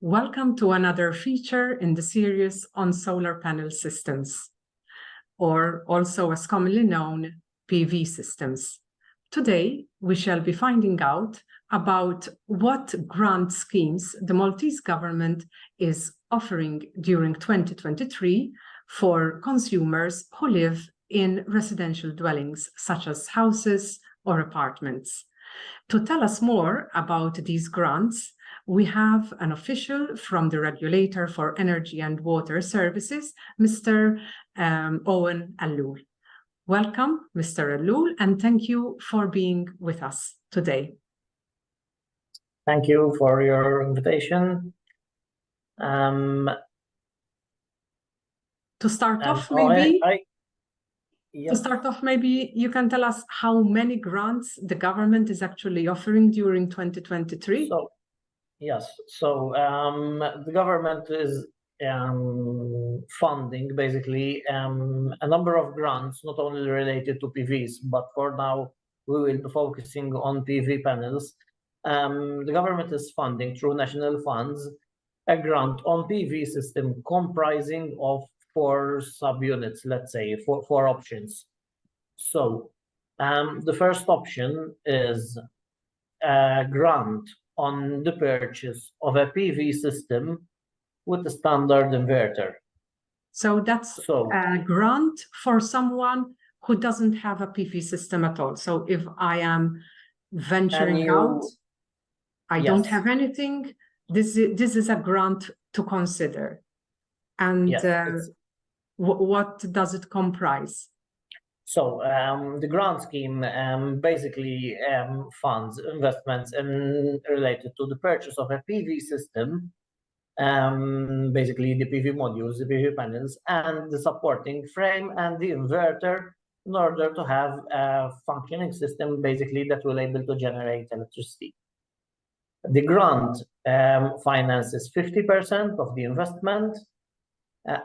Welcome to another feature in the series on solar panel systems, or also as commonly known, PV systems. Today, we shall be finding out about what grant schemes the Maltese government is offering during 2023 for consumers who live in residential dwellings, such as houses or apartments. To tell us more about these grants, we have an official from the Regulator for Energy and Water Services, Mr. Owen Allul. Welcome, Mr. Allul, and thank you for being with us today. Thank you for your invitation. To start off, maybe you can tell us how many grants the government is actually offering during 2023. The government is funding basically a number of grants, not only related to PVs, but for now we will be focusing on PV panels. The government is funding through national funds a grant on PV system comprising of 4 subunits, let's say, 4 options. So the first option is a grant on the purchase of a PV system with a standard inverter. So that's a grant for someone who doesn't have a PV system at all. So if I am venturing out, I don't have anything, this is a grant to consider. And what does it comprise? So the grant scheme basically funds investments related to the purchase of a PV system, basically the PV modules, the PV panels, and the supporting frame and the inverter in order to have a functioning system basically that will be able to generate electricity. The grant finances 50% of the investment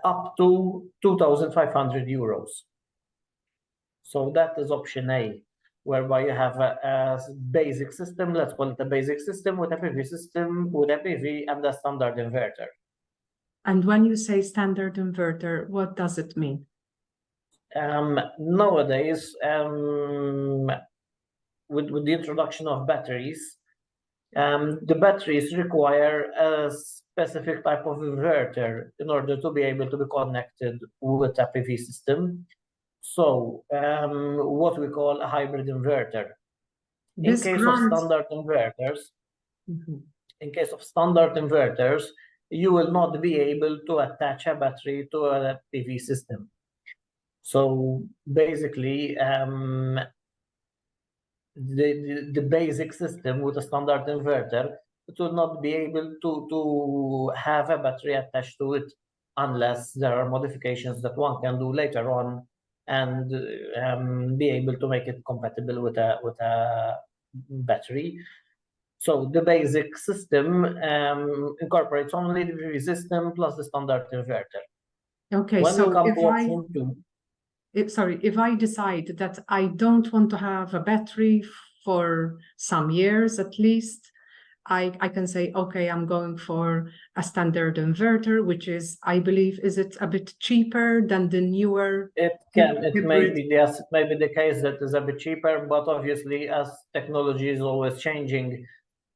up to 2,500 euros. So that is option A, whereby you have a basic system, let's call it a basic system with a PV system, with a PV and a standard inverter. And when you say standard inverter, what does it mean? Nowadays, with the introduction of batteries, the batteries require a specific type of inverter in order to be able to be connected with a PV system. So what we call a hybrid inverter. In case of standard inverters, you will not be able to attach a battery to a PV system. So basically, the basic system with a standard inverter, it will not be able to have a battery attached to it unless there are modifications that one can do later on and be able to make it compatible with a battery. So the basic system incorporates only the PV system plus the standard inverter. Okay, if I decide that I don't want to have a battery for some years at least, I can say, okay, I'm going for a standard inverter, which is, I believe, is it a bit cheaper than the newer? It may be the case that is a bit cheaper, but obviously as technology is always changing,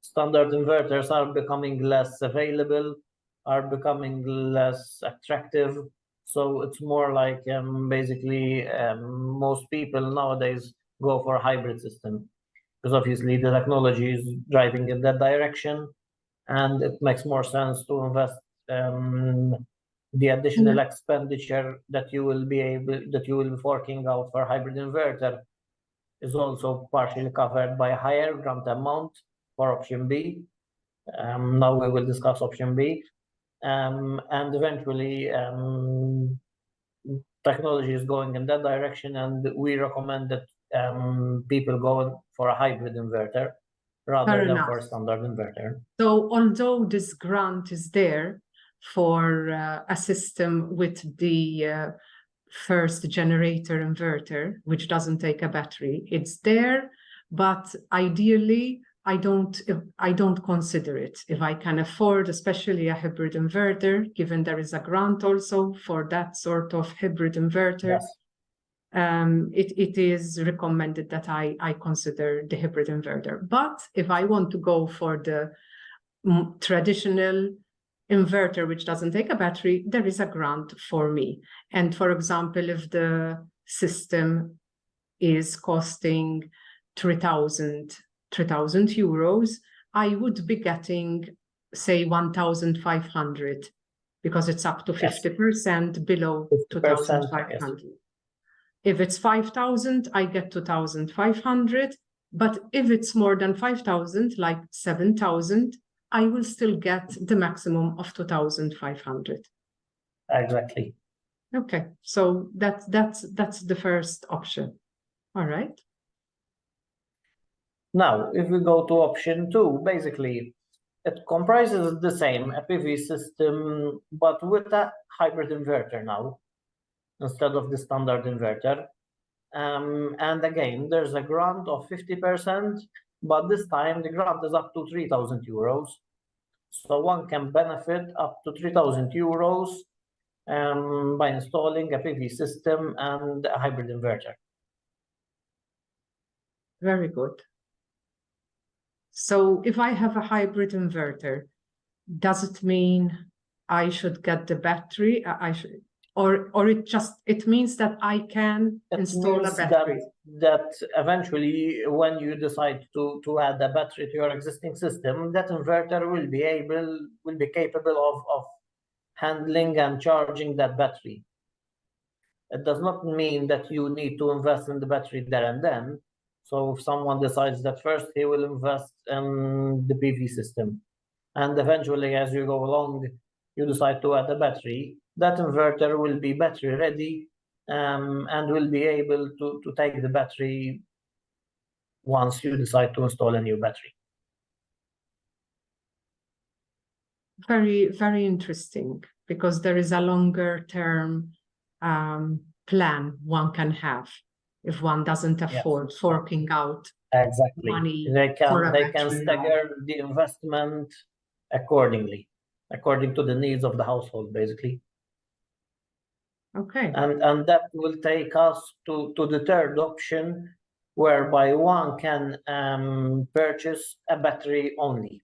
standard inverters are becoming less available, are becoming less attractive. So it's more like basically most people nowadays go for a hybrid system, because obviously the technology is driving in that direction, and it makes more sense to invest the additional expenditure that you will be forking out for hybrid inverter is also partially covered by a higher grant amount for option B. Now we will discuss option B, and eventually technology is going in that direction, and we recommend that people go for a hybrid inverter rather than for a standard inverter. So although this grant is there for a system with the first generator inverter, which doesn't take a battery, it's there, but ideally I don't consider it. If I can afford, especially a hybrid inverter, given there is a grant also for that sort of hybrid inverter, Yes. It is recommended that I consider the hybrid inverter. But if I want to go for the traditional inverter, which doesn't take a battery, there is a grant for me. And for example, if the system is costing 3,000 euros, I would be getting, say, 1,500, because it's up to 50% below 2,500. Yes. If it's 5,000, I get 2,500. But if it's more than 5,000, like 7,000, I will still get the maximum of 2,500. Exactly. Okay, so that's the first option. All right. Now, if we go to option 2, basically, it comprises the same a PV system, but with a hybrid inverter now, instead of the standard inverter. And again, there's a grant of 50%, but this time the grant is up to 3,000 euros. So one can benefit up to 3,000 euros by installing a PV system and a hybrid inverter. Very good. So if I have a hybrid inverter, does it mean I should get the battery? Or it means that I can install a battery? That eventually, when you decide to add a battery to your existing system, that inverter will be capable of handling and charging that battery. It does not mean that you need to invest in the battery there and then. So if someone decides that first he will invest in the PV system, and eventually as you go along, you decide to add a battery, that inverter will be battery ready and will be able to take the battery once you decide to install a new battery. Very, very interesting, because there is a longer term plan one can have if one doesn't afford forking out money. They can can stagger the investment accordingly, according to the needs of the household, basically. Okay. And that will take us to the third option, whereby one can purchase a battery only.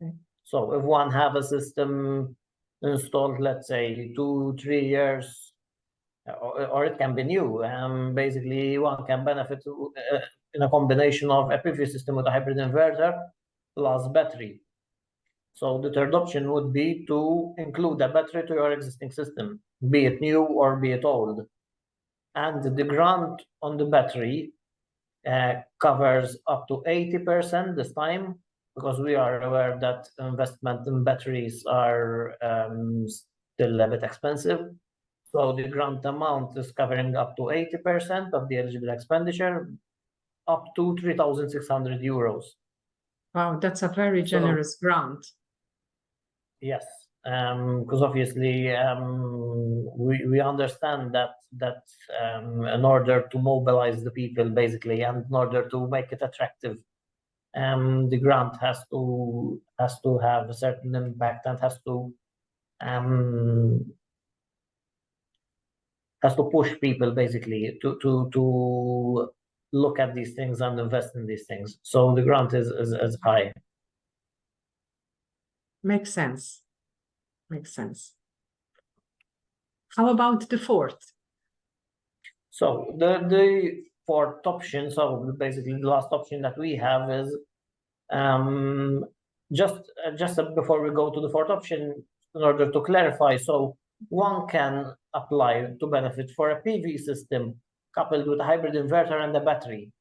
Okay. So if one have a system installed, let's say 2-3 years, or it can be new, basically one can benefit in a combination of a PV system with a hybrid inverter plus battery. So the third option would be to include a battery to your existing system, be it new or be it old. And the grant on the battery covers up to 80% this time, because we are aware that investment in batteries are still a bit expensive. So the grant amount is covering up to 80% of the eligible expenditure, up to 3,600 euros. Wow, that's a very generous grant. Yes, because obviously we understand that in order to mobilize the people, basically, and in order to make it attractive, the grant has to have a certain impact and has to push people basically to look at these things and invest in these things. So the grant is high. Makes sense. Makes sense. How about the fourth? So the fourth option, so basically the last option that we have is just before we go to the fourth option, in order to clarify, so one can apply to benefit for a PV system coupled with a hybrid inverter and a battery.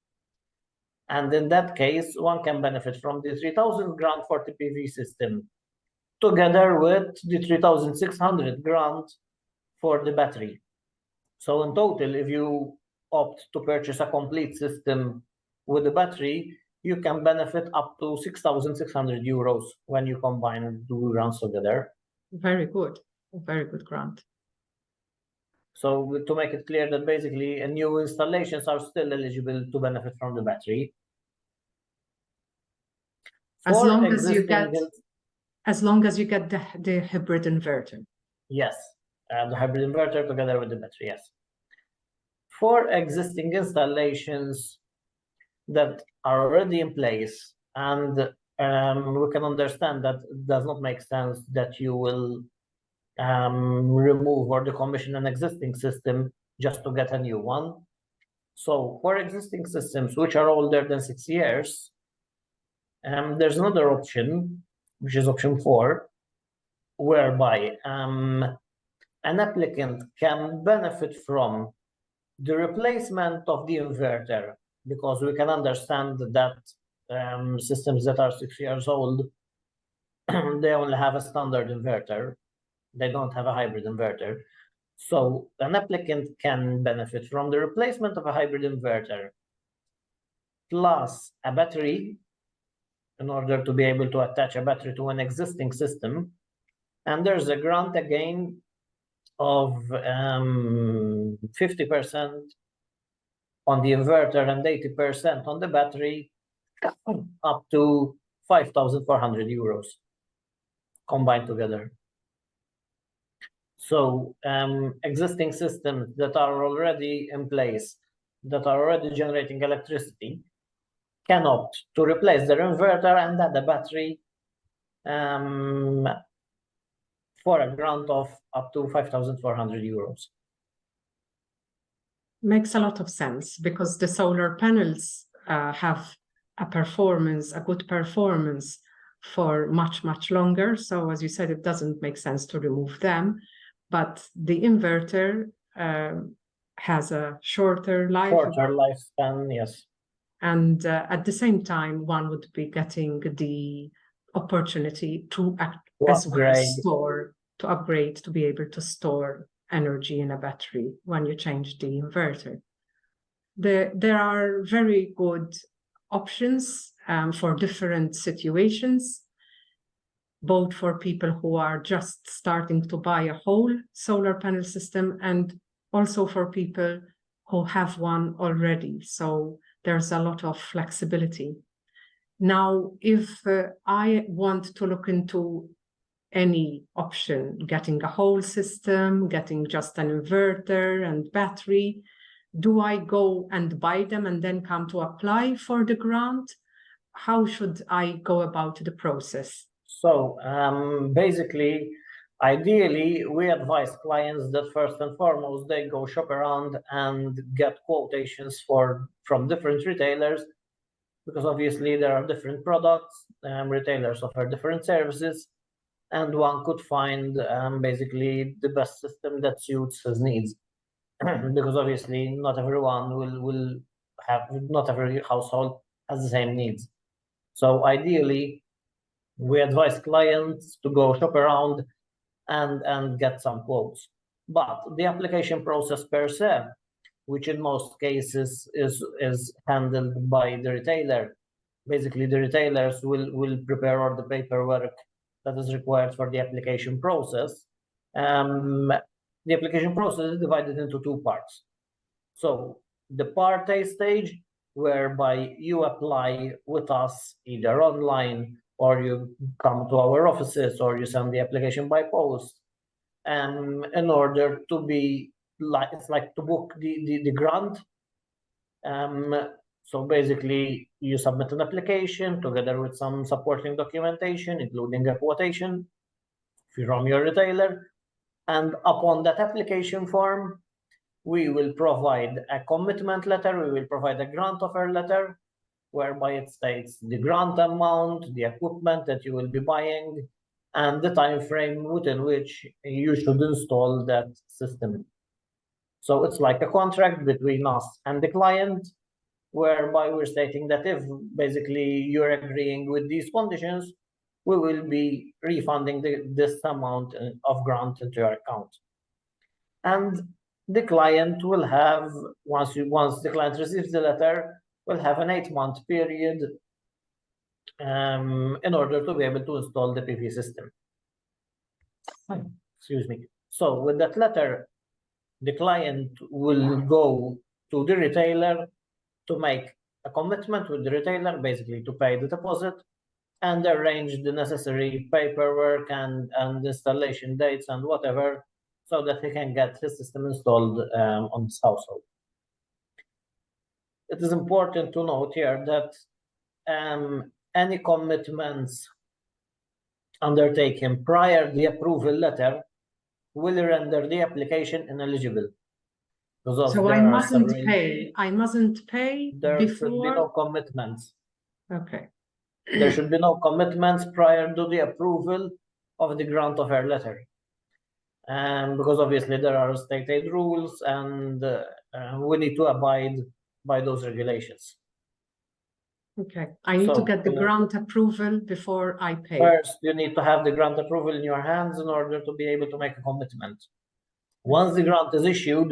And in that case, one can benefit from the 3,000 grant for the PV system, together with the 3,600 grant for the battery. So in total, if you opt to purchase a complete system with the battery, you can benefit up to 6,600 euros when you combine the grants together. Very good. A very good grant. So to make it clear that basically new installations are still eligible to benefit from the battery. As For long as you existing get, the hybrid inverter. Yes, the hybrid inverter together with the battery, yes. For existing installations that are already in place, and we can understand that it does not make sense that you will remove or decommission an existing system just to get a new one. So for existing systems which are older than 6 years, there's another option, which is option 4, whereby an applicant can benefit from the replacement of the inverter, because we can understand that systems that are 6 years old, they only have a standard inverter. They don't have a hybrid inverter. So an applicant can benefit from the replacement of a hybrid inverter plus a battery in order to be able to attach a battery to an existing system. And there's a grant again of 50% on the inverter and 80% on the battery, up to 5,400 euros combined together. So existing systems that are already in place, that are already generating electricity, can opt to replace their inverter and add a battery for a grant of up to 5,400 euros. Makes a lot of sense, because the solar panels have a good performance for much, much longer. So as you said, it doesn't make sense to remove them, but the inverter has a shorter lifespan, yes. And at the same time, one would be getting the opportunity to upgrade, to be able to store energy in a battery when you change the inverter. There are very good options for different situations, both for people who are just starting to buy a whole solar panel system and also for people who have one already. So there's a lot of flexibility. Now, if I want to look into any option, getting a whole system, getting just an inverter and battery, do I go and buy them and then come to apply for the grant? How should I go about the process? So basically, ideally, we advise clients that first and foremost, they go shop around and get quotations from different retailers, because obviously there are different products, retailers offer different services, and one could find basically the best system that suits his needs. Because obviously not everyone will have, not every household has the same needs. So ideally, we advise clients to go shop around and get some quotes. But the application process per se, which in most cases is handled by the retailer. Basically, the retailers will prepare all the paperwork that is required for the application process. The application process is divided into 2 parts. So the part A stage, whereby you apply with us either online, or you come to our offices, or you send the application by post, in order to be it's like to book the grant. So basically, you submit an application together with some supporting documentation, including a quotation from your retailer. And upon that application form, we will provide a commitment letter, we will provide a grant offer letter, whereby it states the grant amount, the equipment that you will be buying, and the time frame within which you should install that system. So it's like a contract between us and the client, whereby we're stating that if basically you're agreeing with these conditions, we will be refunding this amount of grant into your account. And the client will have, once the client receives the letter, will have an 8-month period in order to be able to install the PV system. Excuse me. So with that letter, the client will go to the retailer to make a commitment with the retailer, basically to pay the deposit, and arrange the necessary paperwork and installation dates and whatever, so that he can get his system installed on his household. It is important to note here that any commitments undertaken prior to the approval letter will render the application ineligible. So I mustn't pay. I mustn't pay There before. should be no commitments. Okay. There should be no commitments prior to the approval of the grant of air letter. Because obviously there are state aid rules, and we need to abide by those regulations. Okay, I need to get the grant approval before I pay. First, you need to have the grant approval in your hands in order to be able to make a commitment. Once the grant is issued,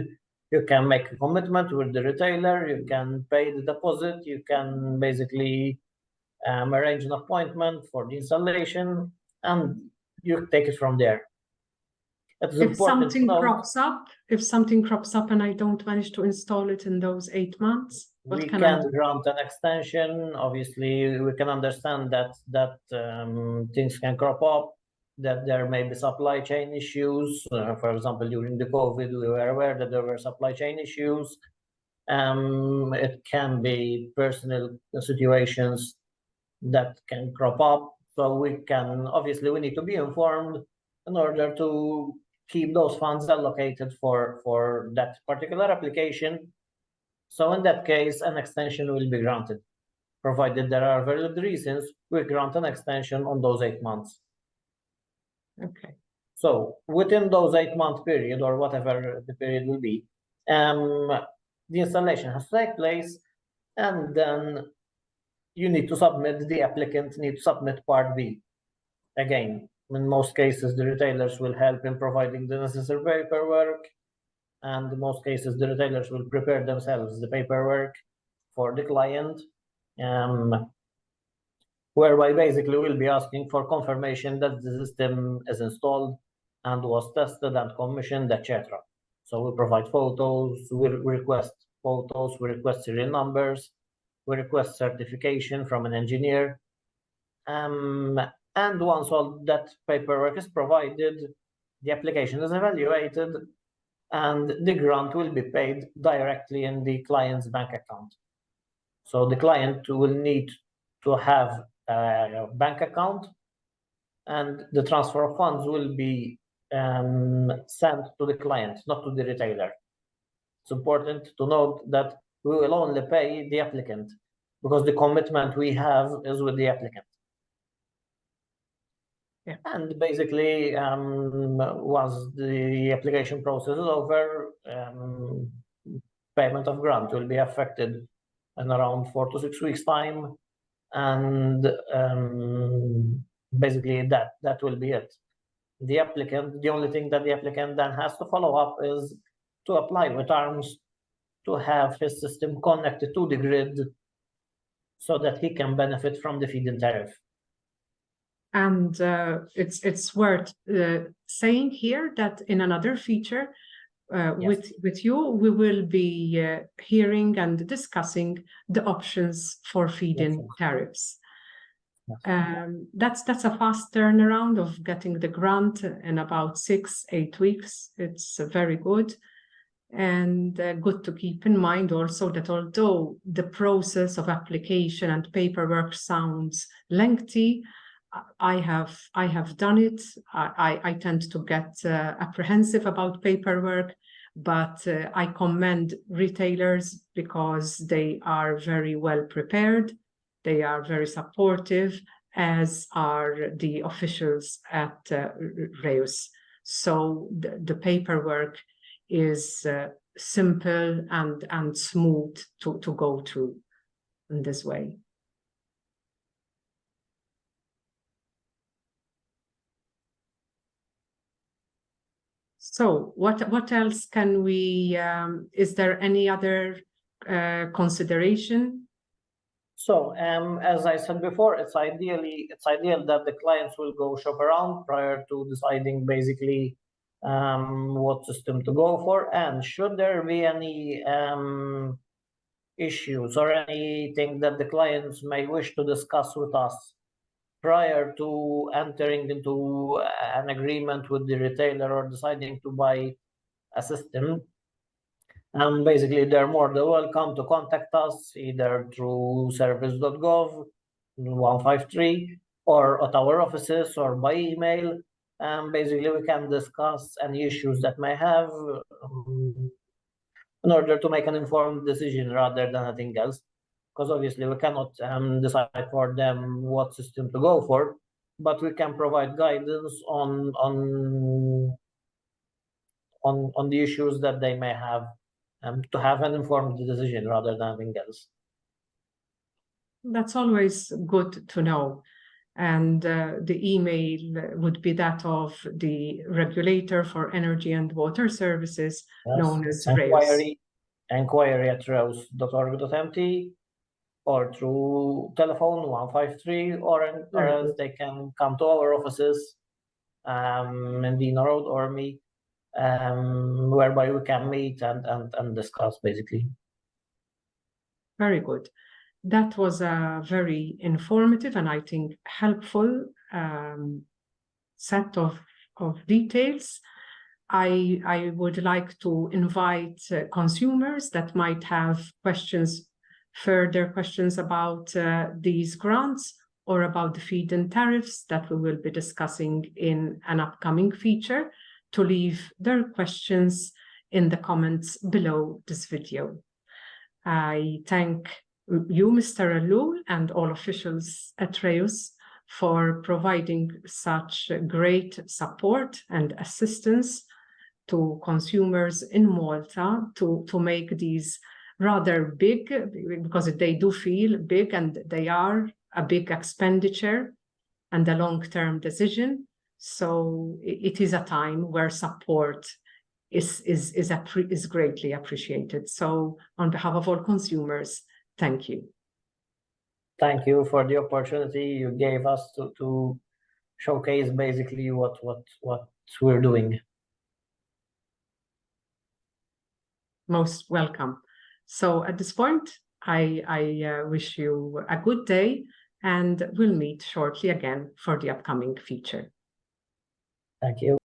you can make a commitment with the retailer, you can pay the deposit, you can basically arrange an appointment for the installation, and you take it from there. If something crops up and I don't manage to install it in those 8 months, we can grant an extension. Obviously, we can understand that things can crop up, that there may be supply chain issues. For example, during the COVID, we were aware that there were supply chain issues. It can be personal situations that can crop up. So we need to be informed in order to keep those funds allocated for that particular application. So in that case, an extension will be granted, provided there are valid reasons. We grant an extension on those 8 months. Okay. So within those 8-month period, or whatever the period will be, the installation has to take place, and then you need to submit, the applicant need to submit Part B. Again, in most cases, the retailers will help in providing the necessary paperwork, and in most cases, the retailers will prepare themselves the paperwork for the client, whereby basically we'll be asking for confirmation that the system is installed and was tested and commissioned, etc. So we provide photos, we request photos, we request serial numbers, we request certification from an engineer. And once all that paperwork is provided, the application is evaluated, and the grant will be paid directly in the client's bank account. So the client will need to have a bank account, and the transfer of funds will be sent to the client, not to the retailer. It's important to note that we will only pay the applicant, because the commitment we have is with the applicant. Yeah. And basically, once the application process is over, payment of grant will be affected in around 4 to 6 weeks' time, and basically that will be it. The only thing that the applicant then has to follow up is to apply with ARMS to have his system connected to the grid, so that he can benefit from the feed-in tariff. And it's worth saying here that in another feature, Yes. with you, we will be hearing and discussing the options for feed-in tariffs. Yes. That's a fast turnaround of getting the grant in about 6-8 weeks. It's very good. And good to keep in mind also that although the process of application and paperwork sounds lengthy, I have done it. I tend to get apprehensive about paperwork, but I commend retailers because they are very well prepared. They are very supportive, as are the officials at Reus. So the paperwork is simple and smooth to go through in this way. So what else can we, is there any other consideration? So as I said before, it's ideal that the clients will go shop around prior to deciding basically what system to go for, and should there be any issues or anything that the clients may wish to discuss with us prior to entering into an agreement with the retailer or deciding to buy a system. And basically, they're more than welcome to contact us either through service.gov 153 or at our offices or by email. And basically, we can discuss any issues that may have in order to make an informed decision rather than anything else. Because obviously, we cannot decide for them what system to go for, but we can provide guidance on the issues that they may have, to have an informed decision rather than anything else. That's always good to know. And the email would be that of the regulator for energy and water services, Yes. known as RAOS. Inquiry at raos.org.mt or through telephone 153, or else they can come to our offices, Mendina Road or me, whereby we can meet and discuss basically. Very good. That was a very informative and I think helpful set of details. I would like to invite consumers that might have further questions about these grants or about the feed-in tariffs that we will be discussing in an upcoming feature, to leave their questions in the comments below this video. I thank you, Mr. Alul, and all officials at RAOS for providing such great support and assistance to consumers in Malta to make these rather big, because they do feel big and they are a big expenditure and a long-term decision. So it is a time where support is greatly appreciated. So on behalf of all consumers, thank you. Thank you for the opportunity you gave us to showcase basically what we're doing. Most welcome. So at this point, I wish you a good day, and we'll meet shortly again for the upcoming feature. Thank you.